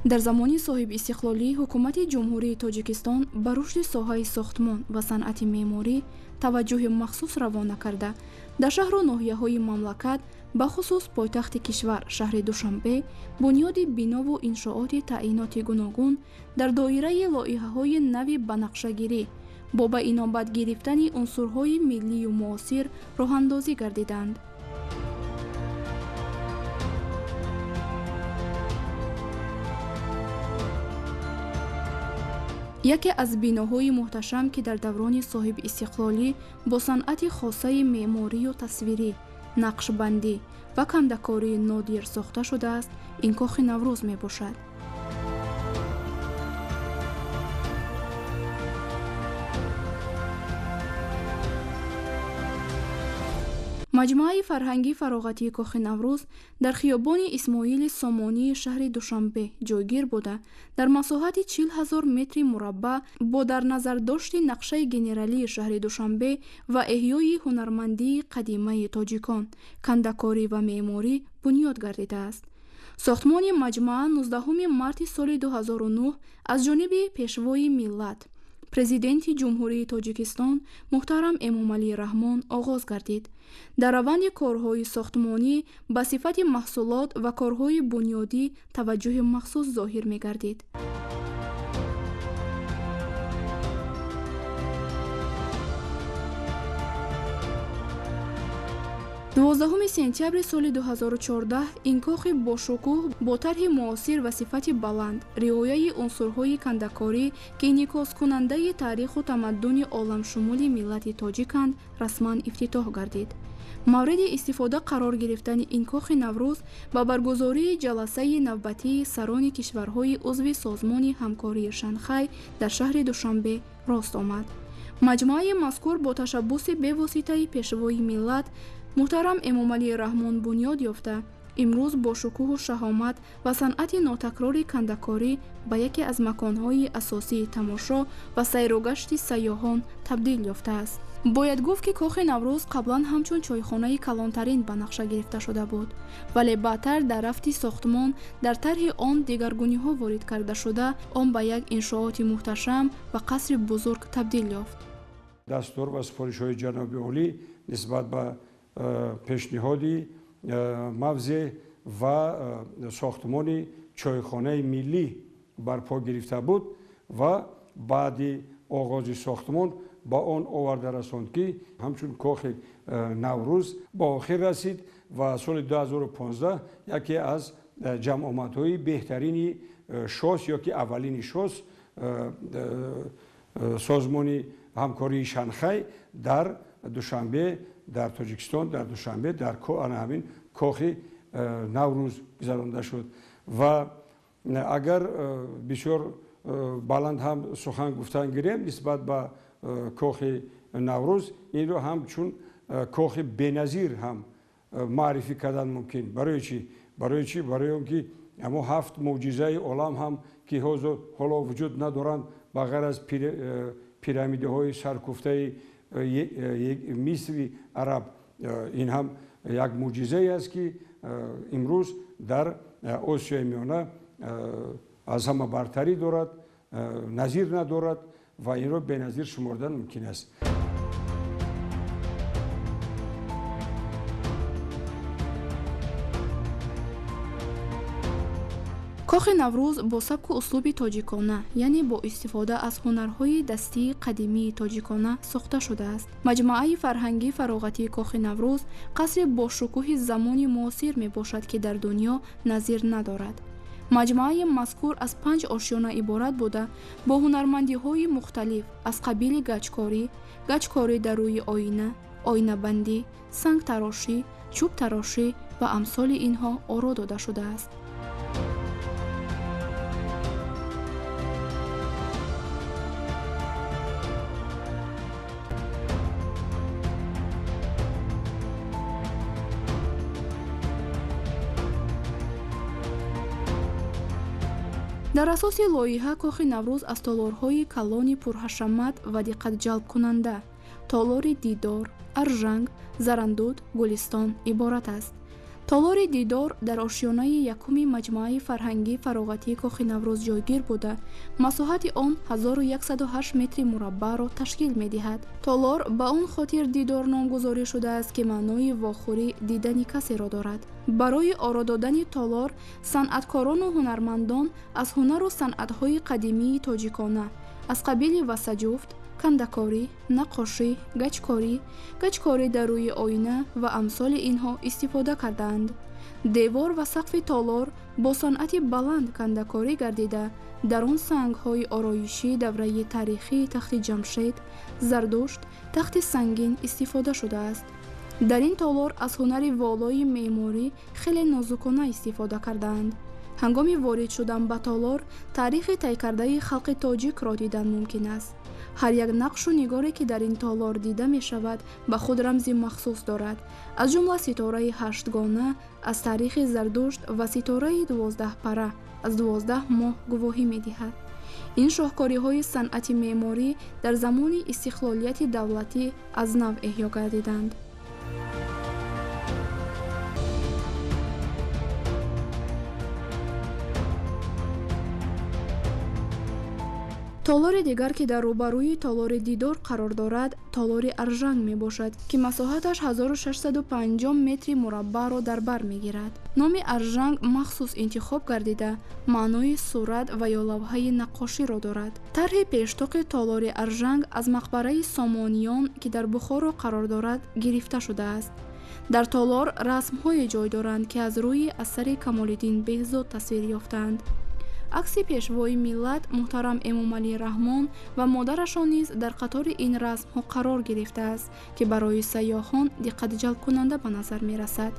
дар замони соҳибистиқлолӣ ҳукумати ҷумҳурии тоҷикистон ба рушди соҳаи сохтмон ва санъати меъморӣ таваҷҷӯҳи махсус равона карда дар шаҳру ноҳияҳои мамлакат бахусус пойтахти кишвар шаҳри душанбе бунёди бинову иншооти таъиноти гуногун дар доираи лоиҳаҳои нави банақшагирӣ бо ба инобат гирифтани унсурҳои миллию муосир роҳандозӣ гардиданд. яке аз биноҳои муҳташам ки дар даврони соҳибистиқлолӣ бо санъати хосаи меъморию тасвирӣ, нақшбандӣ ва кандакории нодир сохта шудааст, ин кохи Наврӯз мебошад. маҷмӯаи фарҳангӣ фароғатии кохи Наврӯз дар хиёбони Исмоили Сомонии шаҳри Душанбе ҷойгир буда дар масоҳати 40,000 метри мураббаъ бо дар назардошти нақшаи генералии шаҳри Душанбе ва эҳёи ҳунармандии қадимаи тоҷикон, кандакорӣ ва меъморӣ бунёд гардидааст. сохтмони маҷмӯа 19 марти соли 2009 аз ҷониби пешвои миллат, президенти ҷумҳурии Тоҷикистон муҳтарам Эмомалӣ Раҳмон оғоз гардид. дар раванди корҳои сохтмонӣ ба сифати маҳсулот ва корҳои бунёдӣ таваҷҷӯҳи махсус зоҳир мегардид. 12 сентябри соли 2014 ин кохи бошукӯҳ бо тарҳи муосир ва сифати баланд, риояи унсурҳои кандакорӣ ки инъикоскунандаи таъриху тамаддуни оламшумули миллати тоҷиканд, расман ифтитоҳ гардид. мавриди истифода қарор гирифтани ин кохи Наврӯз ба баргузории ҷаласаи навбатии сарони кишварҳои узви созмони ҳамкории Шанхай дар шаҳри Душанбе рост омад. маҷмӯаи мазкур бо ташаббуси бевоситаи пешвои миллат муҳтарам Эмомалӣ Раҳмон бунёд ёфта, имрӯз бо шукӯҳу шаҳомат ва санъати нотакрори кандакорӣ ба яке аз маконҳои асосии тамошо ва сайругашти сайёҳон табдил ёфтааст. бояд гуфт ки кохи Наврӯз қаблан ҳамчун чойхонаи калонтарин ба нақша гирифта шуда буд, вале баъдтар дар рафти сохтмон дар тарҳи он дигаргуниҳо ворид карда шуда, он ба як иншооти муҳташам ва қасри бузург табдил ёфт. дастур ва супоришҳои ҷаноби олӣ нисбат ба пешниҳоди мавзе ва сохтмони чойхонаи миллӣ барпо гирифта буд ва баъди оғози сохтмон ба он оварда расонд ки ҳамчун кохи Наврӯз ба охир расид ва соли 2015 яке аз ҷамъомадҳои беҳтарини шос ё ки аввалини шос созмони ҳамкории Шанхай дар Душанбе, дар Тоҷикистон, дар Душанбе, дар ҳамин кохи Наврӯз гузаронда шуд. ва агар бисёр баланд ҳам сухан гуфтан гирем нисбат ба кохи Наврӯз, инро ҳамчун кохи беназир ҳам маърифӣ кардан мумкин. барои чӣ? барои он ки амо 7 муъҷизаи олам ҳам ки ҳоло вуҷуд надоранд ба ғайр аз пирамидаҳои саркуфтаи мисри араб, ин ҳам як муъҷизае аст ки имрӯз дар Осиёи Миёна аз ҳама бартарӣ дорад, назир надорад ва инро беназир шумордан мумкин аст. кохи Наврӯз бо сабку услуби тоҷикона, яъне бо истифода аз ҳунарҳои дастии қадимии тоҷикона сохта шудааст. маҷмӯаи фарҳангӣ фароғатии кохи Наврӯз қасри бошукӯҳи замони муосир мебошад ки дар дунё назир надорад. маҷмӯаи мазкур аз 5 ошёна иборат буда бо ҳунармандиҳои мухталиф аз қабили гаҷкорӣ дар рӯи оина, оинабандӣ, сангтарошӣ, чӯбтарошӣ ва амсоли инҳо оро дода шудааст. дар асоси лоиҳа кохи Наврӯз аз толорҳои калони пурҳашамат ва диққатҷалбкунанда, толори Дидор, Аржанг, Зарандуд, Гулистон иборат аст. толори дидор дар ошёнаи якуми маҷмӯаи фарҳангии фароғатии Кохи Наврӯз ҷойгир буда, масоҳати он 1108 метри мураббаъро ташкил медиҳад. Толор ба он хотир дидор номгузорӣ шудааст, ки маънои вохӯрӣ дидани касеро дорад. барои оро додани толор санъаткорону ҳунармандон аз ҳунару санъатҳои қадимии тоҷикона аз қабили васаҷуфт, кандакорӣ, наққошӣ, гаҷкорӣ дар рӯи оина ва амсоли инҳо истифода кардаанд. девор ва сақфи толор бо санъати баланд кандакорӣ гардида, дар он сангҳои ороишӣ давраи таърихии тахти ҷамшед, зардушт, тахти сангин истифода шудааст. дар ин толор аз ҳунари волои меъморӣ хеле нозукона истифода кардаанд. ҳангоми ворид шудан ба толор таърихи тайкардаи халқи тоҷикро дидан мумкин аст. ҳар як нақшу нигоре, ки дар ин толор дида мешавад, ба худ рамзи махсус дорад. аз ҷумла ситораи ҳаштгона аз таърихи зардушт ва ситораи 12пара аз 12 моҳ гувоҳӣ медиҳад. ин шоҳкориҳои санъати меъморӣ дар замони истиқлолияти давлатӣ аз нав эҳё гардиданд. толори дигар, ки дар рӯбарӯи толори дидор қарор дорад, толори аржанг мебошад, ки масоҳаташ 1650 метри мураббаъро дар бар мегирад. номи аржанг махсус интихоб гардида, маънои сурат ва ё лавҳаи наққоширо дорад. тарҳи пештоқи толори аржанг аз мақбараи Сомониён, ки дар Бухоро қарор дорад, гирифта шудааст. дар толор расмҳое ҷой доранд, ки аз рӯи асари Камолиддин Беҳзод тасвир ёфтаанд. акси пешвои миллат муҳтарам Эмомалӣ Раҳмон ва модарашон низ дар қатори ин расмҳо қарор гирифтааст, ки барои сайёҳон диққатҷалбкунанда ба назар мерасад.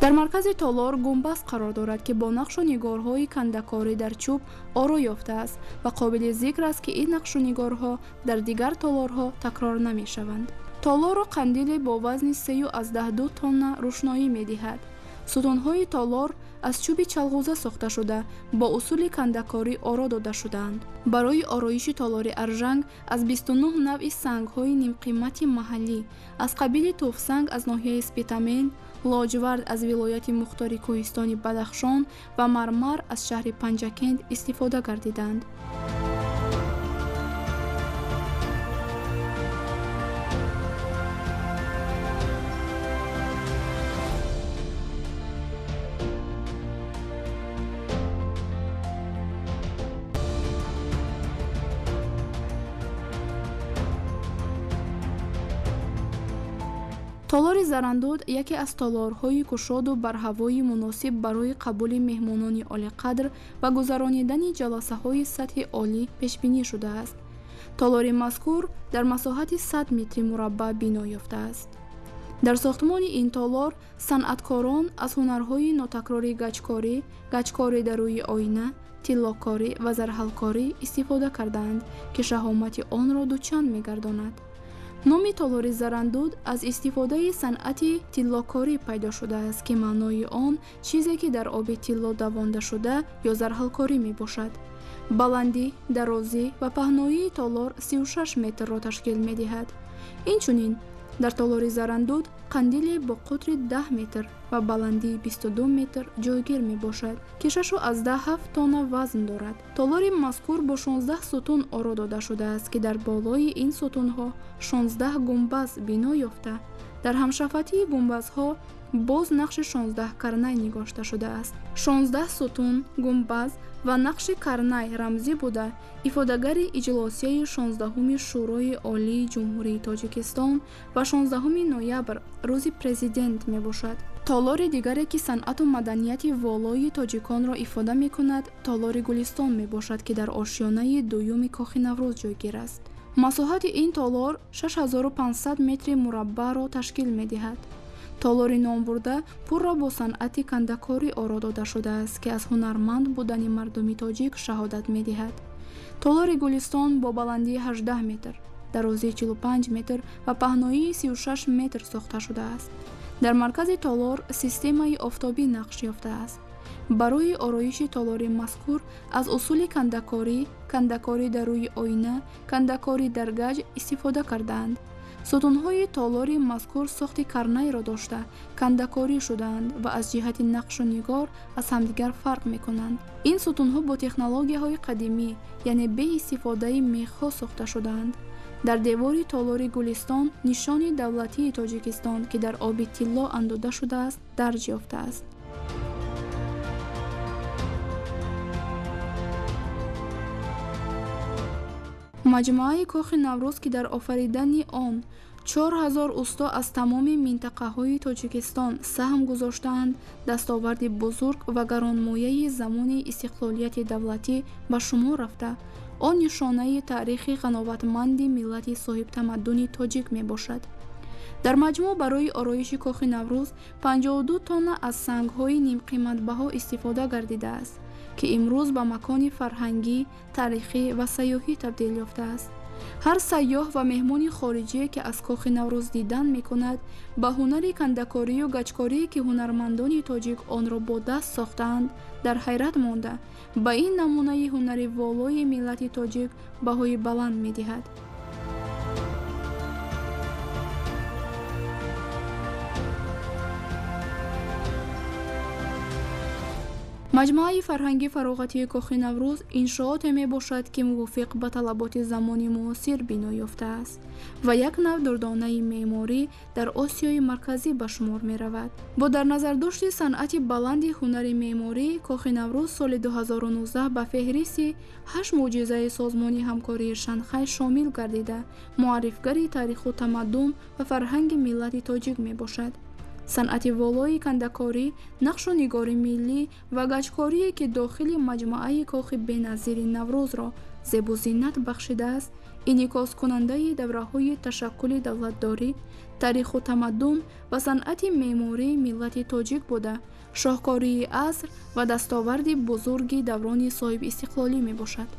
дар маркази толор гумбаз қарор дорад, ки бо нақшу нигорҳои кандакорӣ дар чӯб оро ёфтааст ва қобили зикр аст, ки ин нақшу нигорҳо дар дигар толорҳо такрор намешаванд. толорро қандиле бо вазни 3,2 тонна рӯшноӣ медиҳад. сутунҳои толор аз чӯби чалғуза сохта шуда, бо усули кандакорӣ оро дода шудаанд. барои ороиши толори аржанг аз 29 навъи сангҳои нимқимати маҳаллӣ аз қабили туфсанг аз ноҳияи Спитамен, лоҷвард аз вилояти мухтори кӯҳистони Бадахшон ва мармар аз шаҳри Панҷакент истифода гардиданд. толори зарандуд яке аз толорҳои кушоду барҳавои муносиб барои қабули меҳмонони олиқадр ва гузаронидани ҷаласаҳои сатҳи олӣ пешбинӣ шудааст. толори мазкур дар масоҳати 100 метри мураббаъ бино ёфтааст. дар сохтмони ин толор санъаткорон аз ҳунарҳои нотакрори гаҷкорӣ дар рӯи оина, тиллокорӣ ва зарҳалкорӣ истифода кардаанд, ки шаҳомати онро дучанд мегардонад. номи толори зарандуд аз истифодаи санъати тиллокорӣ пайдо шудааст, ки маънои он чизе, ки дар оби тилло давонда шуда ё зарҳалкорӣ мебошад. баландӣ, дарозӣ ва паҳноии толор 36 метрро ташкил медиҳад. инчунин дар толори зарандуд қандиле бо қутри 10 метр ва баландии 22 метр ҷойгир мебошад, ки 6,7 тонна вазн дорад. толори мазкур бо 16 сутун оро дода шудааст, ки дар болои ин сутунҳо 16 гумбаз бино ёфта, дар ҳамшафатии гумбазҳо боз нақши 16 карнай нигошта шудааст. 16 сутун, гумбаз ва нақши карнай рамзӣ буда, ифодагари иҷлосияи 16-уми Шӯрои Олии Ҷумҳурии Тоҷикистон ва 16 ноябр рӯзи президент мебошад. толори дигаре, ки санъату маданияти волои тоҷиконро ифода мекунад, толори Гулистон мебошад, ки дар ошёнаи дуюми Кохи Наврӯз ҷойгир аст. масоҳати ин толор 6500 метри мураббаъро ташкил медиҳад. толори номбурда пурра бо санъати кандакорӣ оро дода шудааст, ки аз ҳунарманд будани мардуми тоҷик шаҳодат медиҳад. толори Гулистон бо баландии 18 метр, дарозии 45 метр ва паҳноии 36 метр сохта шудааст. дар маркази толор системаи офтобӣ нақш ёфтааст. барои ороиши толори мазкур аз усули кандакорӣ дар рӯи оина, кандакорӣ дар гаҷ истифода кардаанд. сутунҳои толори мазкур сохти карнайро дошта кандакорӣ шудаанд ва аз ҷиҳати нақшу нигор аз ҳамдигар фарқ мекунанд. ин сутунҳо бо технологияҳои қадимӣ, яъне бе истифодаи мехҳо сохта шудаанд. дар девори толори гулистон нишони давлатии тоҷикистон ки дар оби тилло андода шудааст дарҷ ёфтааст. маҷмуаи кохи наврӯз ки дар офаридани он 4000 усто аз тамоми минтақаҳои тоҷикистон саҳм гузоштаанд, дастоварди бузург ва гаронмояи замони истиқлолияти давлатӣ ба шумор рафта, он нишонаи таърихи ғановатманди миллати соҳибтамаддуни тоҷик мебошад. дар маҷмӯъ барои ороиши кохи наврӯз 52 тонна аз сангҳои нимқиматбаҳо истифода гардидааст ки имрӯз ба макони фарҳангӣ, таърихӣ ва сайёҳӣ табдил ёфтааст. ҳар сайёҳ ва меҳмони хориҷие ки аз кохи наврӯз дидан мекунад, ба ҳунари кандакорию гаҷкорие ки ҳунармандони тоҷик онро бо даст сохтаанд, дар ҳайрат монда ба ин намунаи ҳунари волои миллати тоҷик баҳои баланд медиҳад. маҷмуаи фарҳангӣ фароғатии кохи наврӯз иншооте мебошад ки мувофиқ ба талаботи замони муосир бино ёфтааст ва як нав дурдонаи меъморӣ дар осиёи марказӣ ба шумор меравад. бо дар назардошти санъати баланди ҳунари меъморӣ, кохи наврӯз соли 2019 ба феҳристи 8 мӯъҷизаи созмони ҳамкории Шанхай шомил гардида, муаррифгари таъриху тамаддун ва фарҳанги миллати тоҷик мебошад. санъати волои кандакорӣ, нақшу нигори миллӣ ва гаҷкорие ки дохили маҷмуаи кохи беназири Наврӯзро зебу зиннат бахшидааст, инъикоскунандаи давраҳои ташаккули давлатдорӣ, таъриху тамаддун ва санъати меъмории миллати тоҷик буда, шоҳкории аср ва дастоварди бузурги даврони соҳибистиқлолӣ мебошад.